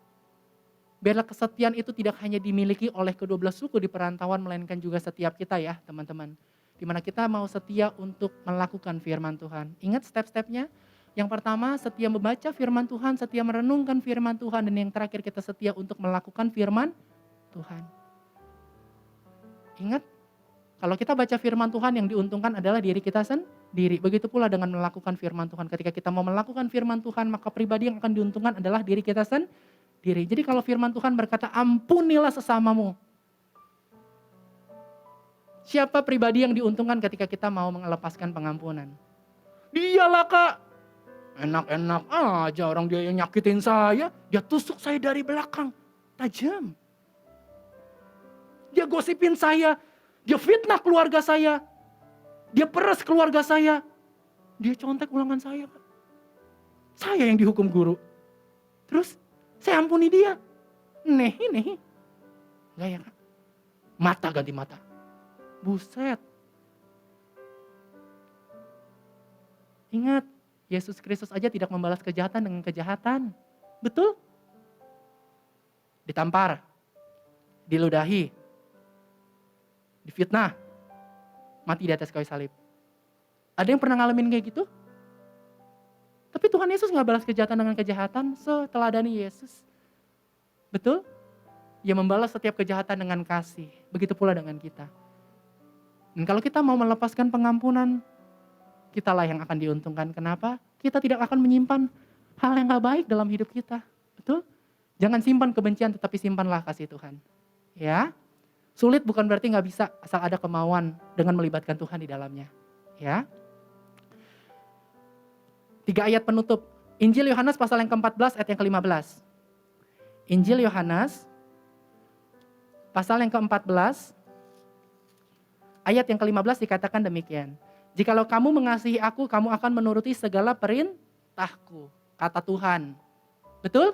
Speaker 1: Biarlah kesetiaan itu tidak hanya dimiliki oleh ke-12 suku di perantauan, melainkan juga setiap kita ya teman-teman. Dimana kita mau setia untuk melakukan firman Tuhan. Ingat step-stepnya? Yang pertama, setia membaca firman Tuhan, setia merenungkan firman Tuhan. Dan yang terakhir, kita setia untuk melakukan firman Tuhan. Ingat, Kalau kita baca firman Tuhan yang diuntungkan adalah diri kita sendiri. Begitu pula dengan melakukan firman Tuhan. Ketika kita mau melakukan firman Tuhan, maka pribadi yang akan diuntungkan adalah diri kita sendiri. Jadi kalau firman Tuhan berkata, ampunilah sesamamu. Siapa pribadi yang diuntungkan ketika kita mau melepaskan pengampunan? Dialah Kak. Enak-enak aja orang dia yang nyakitin saya. Dia tusuk saya dari belakang. Tajam. Dia gosipin saya. Dia fitnah keluarga saya. Dia peras keluarga saya. Dia contek ulangan saya. Saya yang dihukum guru. Terus saya ampuni dia. Nih. Enggak ya Kak? Mata ganti mata. Buset. Ingat, Yesus Kristus aja tidak membalas kejahatan dengan kejahatan. Betul? Ditampar. Diludahi. Difitnah, mati di atas kayu salib. Ada yang pernah ngalamin kayak gitu? Tapi Tuhan Yesus gak balas kejahatan dengan kejahatan, seteladani Yesus. Betul? Ia membalas setiap kejahatan dengan kasih. Begitu pula dengan kita. Dan kalau kita mau melepaskan pengampunan, kitalah yang akan diuntungkan. Kenapa? Kita tidak akan menyimpan hal yang gak baik dalam hidup kita. Betul? Jangan simpan kebencian, tetapi simpanlah kasih Tuhan. Ya. Sulit bukan berarti gak bisa, asal ada kemauan dengan melibatkan Tuhan di dalamnya. Ya. 3 ayat penutup. Injil Yohanes pasal yang ke-14 ayat yang ke-15. Injil Yohanes pasal yang ke-14 ayat yang ke-15 dikatakan demikian. Jikalau kamu mengasihi aku, kamu akan menuruti segala perintahku. Kata Tuhan. Betul?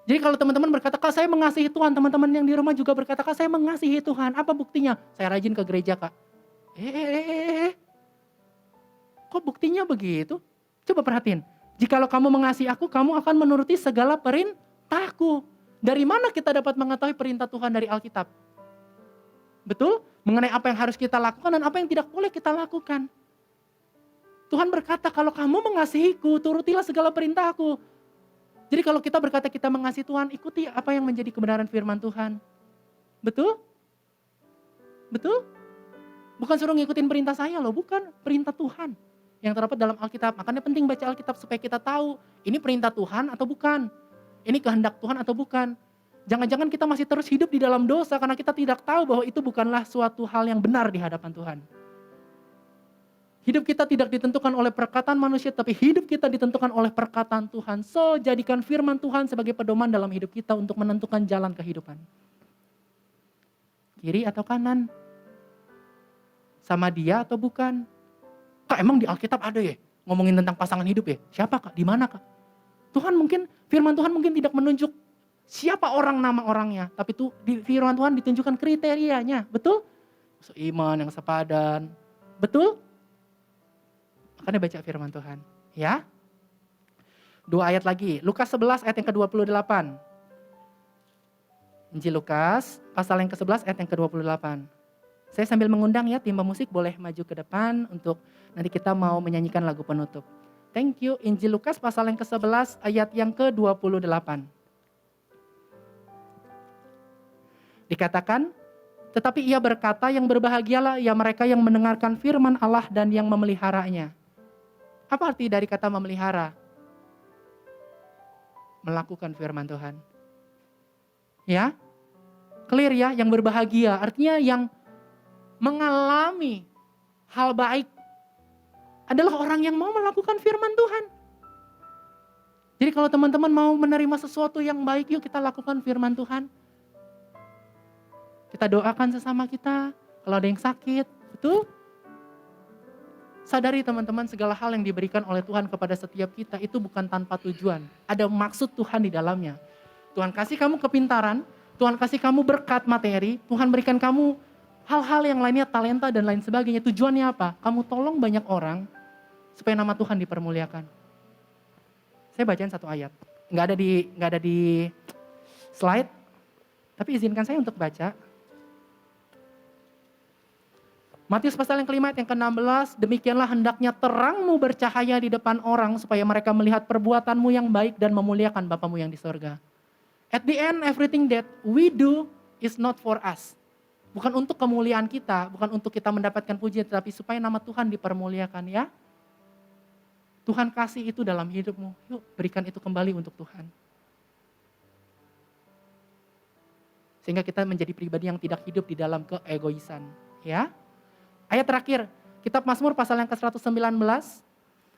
Speaker 1: Jadi kalau teman-teman berkata, Kak saya mengasihi Tuhan, teman-teman yang di rumah juga berkata, Kak saya mengasihi Tuhan. Apa buktinya? Saya rajin ke gereja Kak. Kok buktinya begitu? Coba perhatiin. Jikalau kamu mengasihi aku, kamu akan menuruti segala perintahku. Dari mana kita dapat mengetahui perintah Tuhan dari Alkitab? Betul? Mengenai apa yang harus kita lakukan dan apa yang tidak boleh kita lakukan. Tuhan berkata, kalau kamu mengasihiku, turutilah segala perintahku. Jadi kalau kita berkata kita mengasihi Tuhan, ikuti apa yang menjadi kebenaran firman Tuhan. Betul? Betul? Bukan suruh ngikutin perintah saya loh, bukan. Perintah Tuhan yang terdapat dalam Alkitab. Makanya penting baca Alkitab supaya kita tahu ini perintah Tuhan atau bukan. Ini kehendak Tuhan atau bukan. Jangan-jangan kita masih terus hidup di dalam dosa karena kita tidak tahu bahwa itu bukanlah suatu hal yang benar di hadapan Tuhan. Hidup kita tidak ditentukan oleh perkataan manusia, tapi hidup kita ditentukan oleh perkataan Tuhan. So, jadikan firman Tuhan sebagai pedoman dalam hidup kita untuk menentukan jalan kehidupan. Kiri atau kanan? Sama dia atau bukan? Kak, emang di Alkitab ada ya? Ngomongin tentang pasangan hidup ya? Siapa Kak? Di mana Kak? Firman Tuhan mungkin tidak menunjuk siapa nama orangnya. Tapi di firman Tuhan ditunjukkan kriterianya. Betul? Seiman yang sepadan. Betul? Makanya baca firman Tuhan. Ya. 2 ayat lagi. Lukas 11 ayat yang ke-28. Injil Lukas pasal yang ke-11 ayat yang ke-28. Saya sambil mengundang ya tim pemusik boleh maju ke depan untuk nanti kita mau menyanyikan lagu penutup. Thank you. Injil Lukas pasal yang ke-11 ayat yang ke-28. Dikatakan, tetapi ia berkata yang berbahagialah ya mereka yang mendengarkan firman Allah dan yang memeliharanya. Apa arti dari kata memelihara? Melakukan firman Tuhan. Ya, clear ya, yang berbahagia. Artinya yang mengalami hal baik adalah orang yang mau melakukan firman Tuhan. Jadi kalau teman-teman mau menerima sesuatu yang baik, yuk kita lakukan firman Tuhan. Kita doakan sesama kita, kalau ada yang sakit, betul? Sadari teman-teman segala hal yang diberikan oleh Tuhan kepada setiap kita itu bukan tanpa tujuan. Ada maksud Tuhan di dalamnya. Tuhan kasih kamu kepintaran, Tuhan kasih kamu berkat materi, Tuhan berikan kamu hal-hal yang lainnya, talenta dan lain sebagainya. Tujuannya apa? Kamu tolong banyak orang supaya nama Tuhan dipermuliakan. Saya bacain satu ayat. Nggak ada di slide, tapi izinkan saya untuk baca. Matius pasal yang ke-5 ayat yang ke-16, demikianlah hendaknya terangmu bercahaya di depan orang supaya mereka melihat perbuatanmu yang baik dan memuliakan Bapamu yang di sorga. At the end, everything that we do is not for us. Bukan untuk kemuliaan kita, bukan untuk kita mendapatkan pujian, tetapi supaya nama Tuhan dipermuliakan ya. Tuhan kasih itu dalam hidupmu, yuk berikan itu kembali untuk Tuhan. Sehingga kita menjadi pribadi yang tidak hidup di dalam keegoisan. Ya. Ayat terakhir, kitab Mazmur pasal yang ke-119,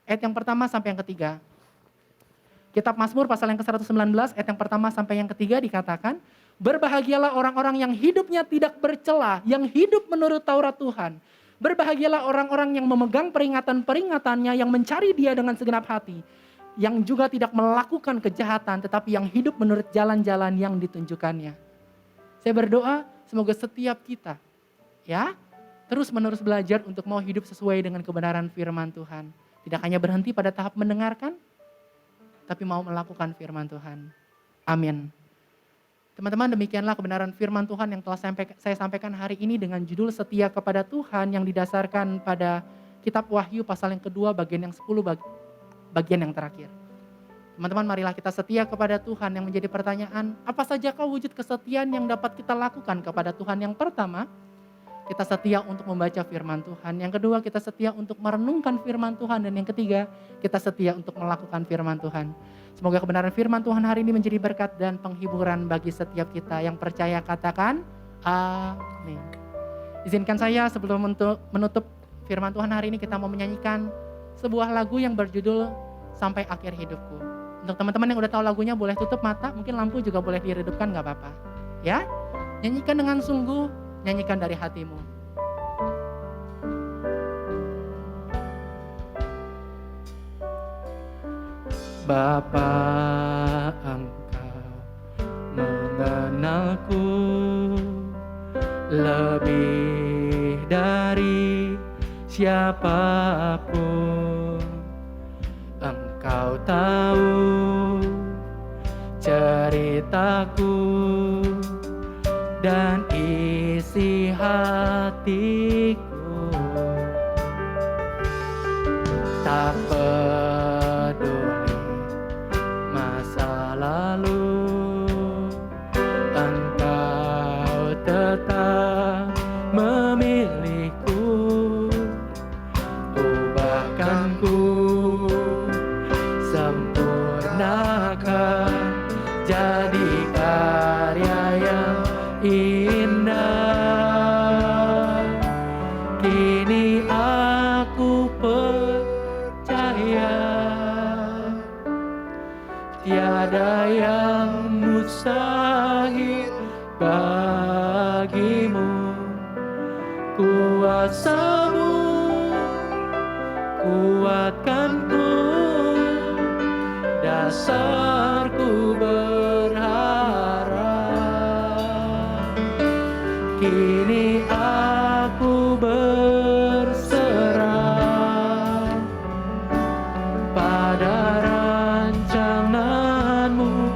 Speaker 1: ayat yang pertama sampai yang ketiga. Kitab Mazmur pasal yang ke-119, ayat yang pertama sampai yang ketiga dikatakan, berbahagialah orang-orang yang hidupnya tidak bercela, yang hidup menurut Taurat Tuhan. Berbahagialah orang-orang yang memegang peringatan-peringatannya, yang mencari Dia dengan segenap hati. Yang juga tidak melakukan kejahatan, tetapi yang hidup menurut jalan-jalan yang ditunjukkannya. Saya berdoa semoga setiap kita ya terus-menerus belajar untuk mau hidup sesuai dengan kebenaran firman Tuhan. Tidak hanya berhenti pada tahap mendengarkan, tapi mau melakukan firman Tuhan. Amin. Teman-teman, demikianlah kebenaran firman Tuhan yang telah saya sampaikan hari ini dengan judul Setia kepada Tuhan yang didasarkan pada kitab Wahyu pasal yang kedua bagian yang 10 bagian yang terakhir. Teman-teman, marilah kita setia kepada Tuhan. Yang menjadi pertanyaan, apa sajakah wujud kesetiaan yang dapat kita lakukan kepada Tuhan? Yang pertama, kita setia untuk membaca firman Tuhan. Yang kedua, kita setia untuk merenungkan firman Tuhan. Dan yang ketiga, kita setia untuk melakukan firman Tuhan. Semoga kebenaran firman Tuhan hari ini menjadi berkat dan penghiburan bagi setiap kita. Yang percaya katakan, amin. Izinkan saya sebelum menutup firman Tuhan hari ini, kita mau menyanyikan sebuah lagu yang berjudul Sampai Akhir Hidupku. Untuk teman-teman yang udah tahu lagunya boleh tutup mata, mungkin lampu juga boleh diredupkan, gak apa-apa. Ya, nyanyikan dengan sungguh, nyanyikan dari hatimu. Bapa, Engkau mengenalku lebih dari siapapun. Engkau tahu ceritaku dan isi hatiku. Tak peduli masa lalu, Engkau tetap memilihku. Ubahkanku, sempurnakan, jadi karya yang indah. Kini aku percaya tiada yang mustahil bagimu. Kuasa-Mu kuatkanku, dasarku berharap. Kini aku berserah pada rancangan-Mu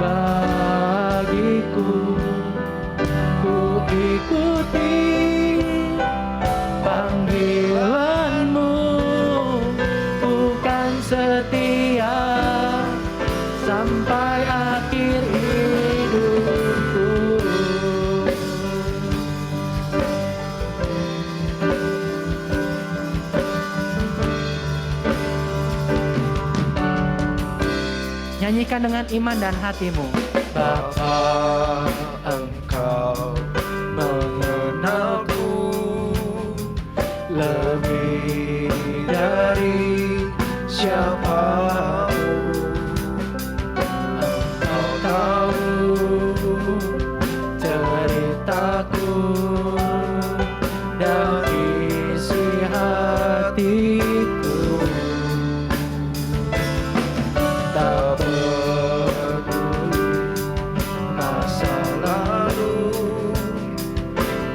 Speaker 1: bagiku. Ku ikuti panggilan-Mu, bukan setia sampai akhir hidupku. Nyanyikan dengan iman dan hatimu. Bapa, Engkau mengenalku lebih dari siapapun. Engkau tahu ceritaku dan isi hatiku. Tak peduli masa lalu,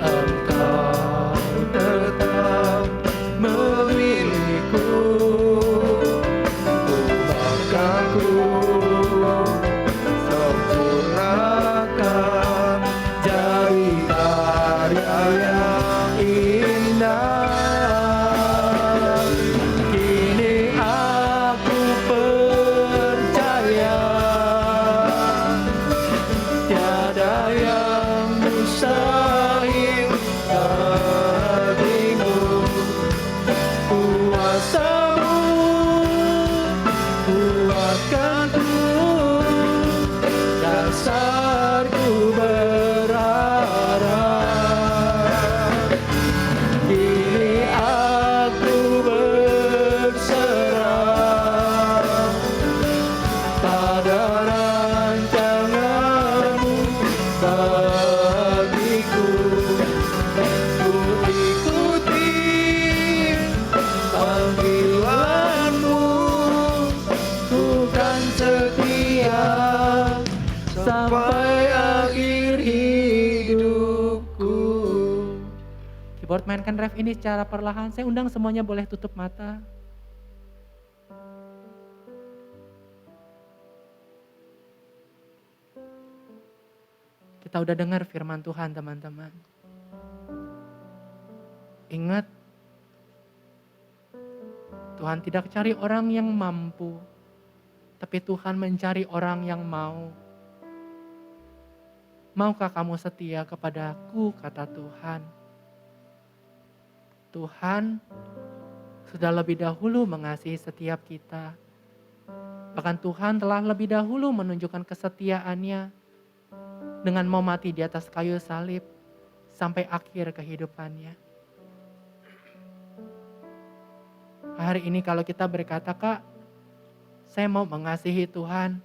Speaker 1: Engkau tetap memilihku. Untuk mainkan ref ini secara perlahan, saya undang semuanya boleh tutup mata. Kita udah dengar firman Tuhan teman-teman. Ingat, Tuhan tidak cari orang yang mampu, tapi Tuhan mencari orang yang mau. Maukah kamu setia kepadaku, kata Tuhan. Tuhan sudah lebih dahulu mengasihi setiap kita. Bahkan Tuhan telah lebih dahulu menunjukkan kesetiaannya dengan mau mati di atas kayu salib sampai akhir kehidupannya. Hari ini kalau kita berkata, Kak, saya mau mengasihi Tuhan.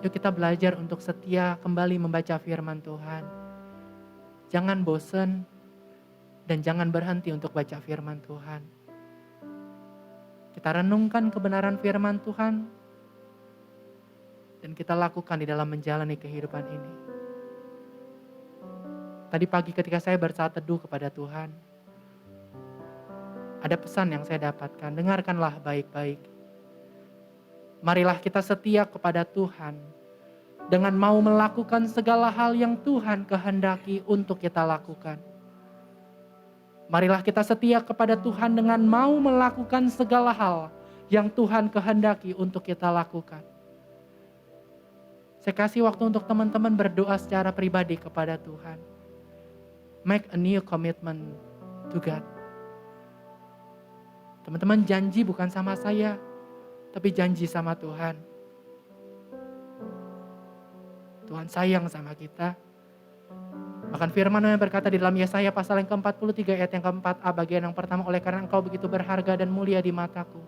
Speaker 1: Yuk kita belajar untuk setia kembali membaca firman Tuhan. Jangan bosan dan jangan berhenti untuk baca firman Tuhan. Kita renungkan kebenaran firman Tuhan dan kita lakukan di dalam menjalani kehidupan ini. Tadi pagi ketika saya bersaat teduh kepada Tuhan, ada pesan yang saya dapatkan, dengarkanlah baik-baik. Marilah kita setia kepada Tuhan dengan mau melakukan segala hal yang Tuhan kehendaki untuk kita lakukan. Marilah kita setia kepada Tuhan dengan mau melakukan segala hal yang Tuhan kehendaki untuk kita lakukan. Saya kasih waktu untuk teman-teman berdoa secara pribadi kepada Tuhan. Make a new commitment to God. Teman-teman janji bukan sama saya, tapi janji sama Tuhan. Tuhan sayang sama kita. Bahkan firman yang berkata di dalam Yesaya pasal yang ke-43 ayat yang ke-4a bagian yang pertama, oleh karena engkau begitu berharga dan mulia di mataku,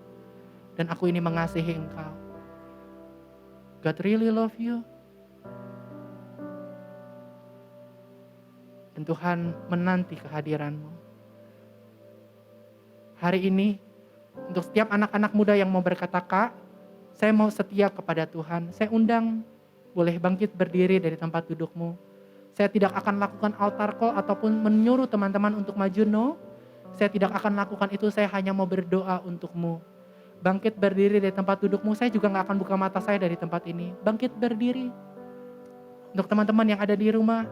Speaker 1: dan aku ini mengasihi engkau. God really love you. Dan Tuhan menanti kehadiranmu. Hari ini, untuk setiap anak-anak muda yang mau berkata, Kak, saya mau setia kepada Tuhan. Saya undang, boleh bangkit berdiri dari tempat dudukmu. Saya tidak akan lakukan altar call ataupun menyuruh teman-teman untuk maju, no. Saya tidak akan lakukan itu, saya hanya mau berdoa untukmu. Bangkit berdiri dari tempat dudukmu, saya juga gak akan buka mata saya dari tempat ini. Bangkit berdiri. Untuk teman-teman yang ada di rumah,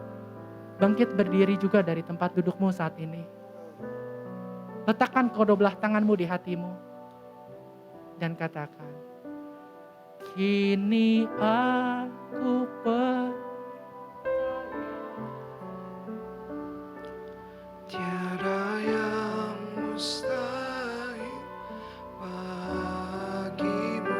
Speaker 1: bangkit berdiri juga dari tempat dudukmu saat ini. Letakkan kedua belah tanganmu di hatimu. Dan katakan, kini aku
Speaker 2: tiada yang mustahil bagimu.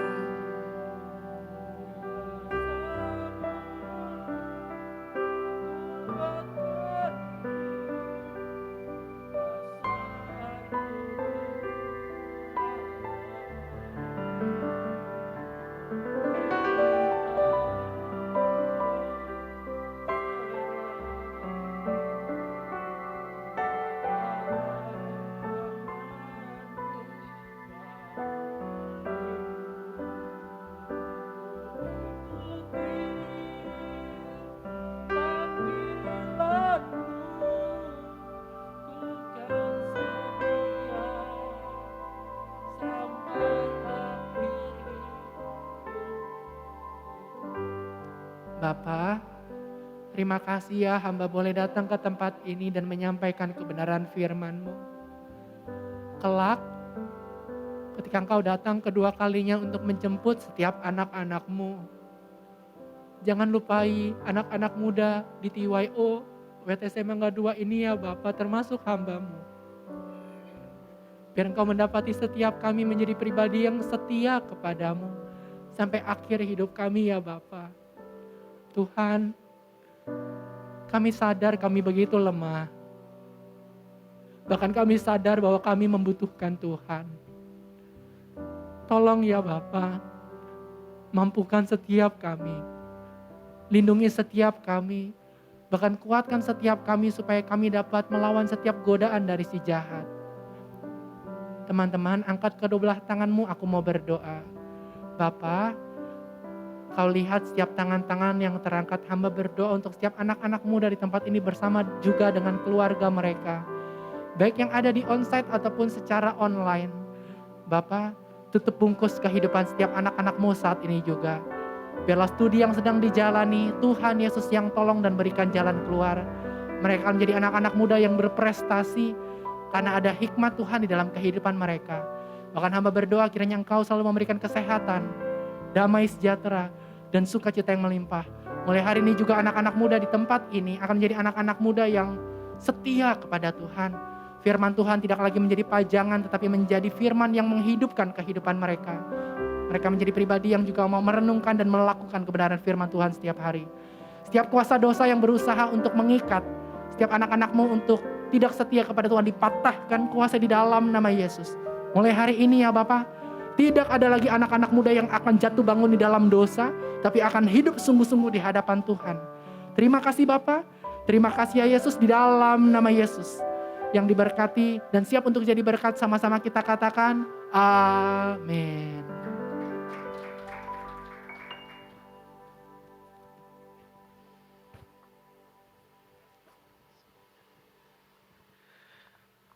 Speaker 1: Bapa, terima kasih ya hamba boleh datang ke tempat ini dan menyampaikan kebenaran firman-Mu. Kelak, ketika Engkau datang kedua kalinya untuk menjemput setiap anak-anak-Mu, jangan lupai anak-anak muda di TYO, WTC Mangga 2 ini ya Bapa, termasuk hamba-Mu. Biar Engkau mendapati setiap kami menjadi pribadi yang setia kepadamu sampai akhir hidup kami ya Bapa. Tuhan, kami sadar kami begitu lemah. Bahkan kami sadar bahwa kami membutuhkan Tuhan. Tolong ya Bapa, mampukan setiap kami. Lindungi setiap kami. Bahkan kuatkan setiap kami supaya kami dapat melawan setiap godaan dari si jahat. Teman-teman, angkat kedua belah tanganmu, aku mau berdoa. Bapa, Kau lihat setiap tangan-tangan yang terangkat, hamba berdoa untuk setiap anak-anak muda di tempat ini bersama juga dengan keluarga mereka. Baik yang ada di onsite ataupun secara online. Bapa, tutup bungkus kehidupan setiap anak-anak-Mu saat ini juga. Biarlah studi yang sedang dijalani, Tuhan Yesus yang tolong dan berikan jalan keluar. Mereka menjadi anak-anak muda yang berprestasi karena ada hikmat Tuhan di dalam kehidupan mereka. Bahkan hamba berdoa kiranya Engkau selalu memberikan kesehatan, damai sejahtera, dan sukacita yang melimpah. Mulai hari ini juga anak-anak muda di tempat ini akan menjadi anak-anak muda yang setia kepada Tuhan. Firman Tuhan tidak lagi menjadi pajangan, tetapi menjadi firman yang menghidupkan kehidupan mereka. Mereka menjadi pribadi yang juga mau merenungkan dan melakukan kebenaran firman Tuhan setiap hari. Setiap kuasa dosa yang berusaha untuk mengikat setiap anak-anak-Mu untuk tidak setia kepada Tuhan dipatahkan kuasa di dalam nama Yesus. Mulai hari ini ya Bapa, tidak ada lagi anak-anak muda yang akan jatuh bangun di dalam dosa, tapi akan hidup sungguh-sungguh di hadapan Tuhan. Terima kasih Bapa, terima kasih ya Yesus, di dalam nama Yesus yang diberkati dan siap untuk jadi berkat. Sama-sama kita katakan amin.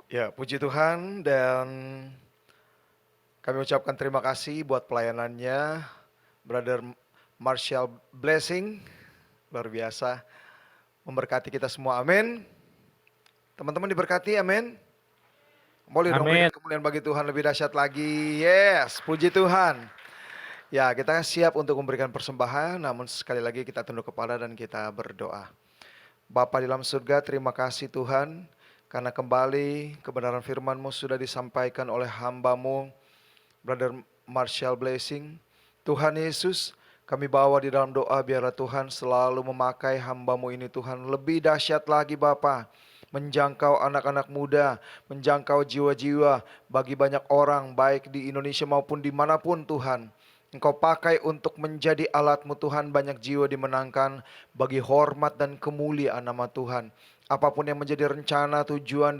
Speaker 2: Ya, puji Tuhan, dan kami ucapkan terima kasih buat pelayanannya Brother Marshall Blessing. Luar biasa, memberkati kita semua, amin. Teman-teman diberkati, amin. Boleh dong
Speaker 3: Amin.
Speaker 2: berikan kemuliaan bagi Tuhan lebih dahsyat lagi. Yes, puji Tuhan. Ya, kita siap untuk memberikan persembahan, namun sekali lagi kita tunduk kepala dan kita berdoa. Bapa di dalam surga, terima kasih Tuhan, karena kembali kebenaran firman-Mu sudah disampaikan oleh hamba-Mu, Brother Marshall Blessing. Tuhan Yesus, kami bawa di dalam doa, biarlah Tuhan selalu memakai hamba-Mu ini Tuhan lebih dahsyat lagi Bapa, menjangkau anak-anak muda, menjangkau jiwa-jiwa bagi banyak orang baik di Indonesia maupun dimanapun Tuhan. Engkau pakai untuk menjadi alat-Mu Tuhan, banyak jiwa dimenangkan bagi hormat dan kemuliaan nama Tuhan. Apapun yang menjadi rencana, tujuan, dan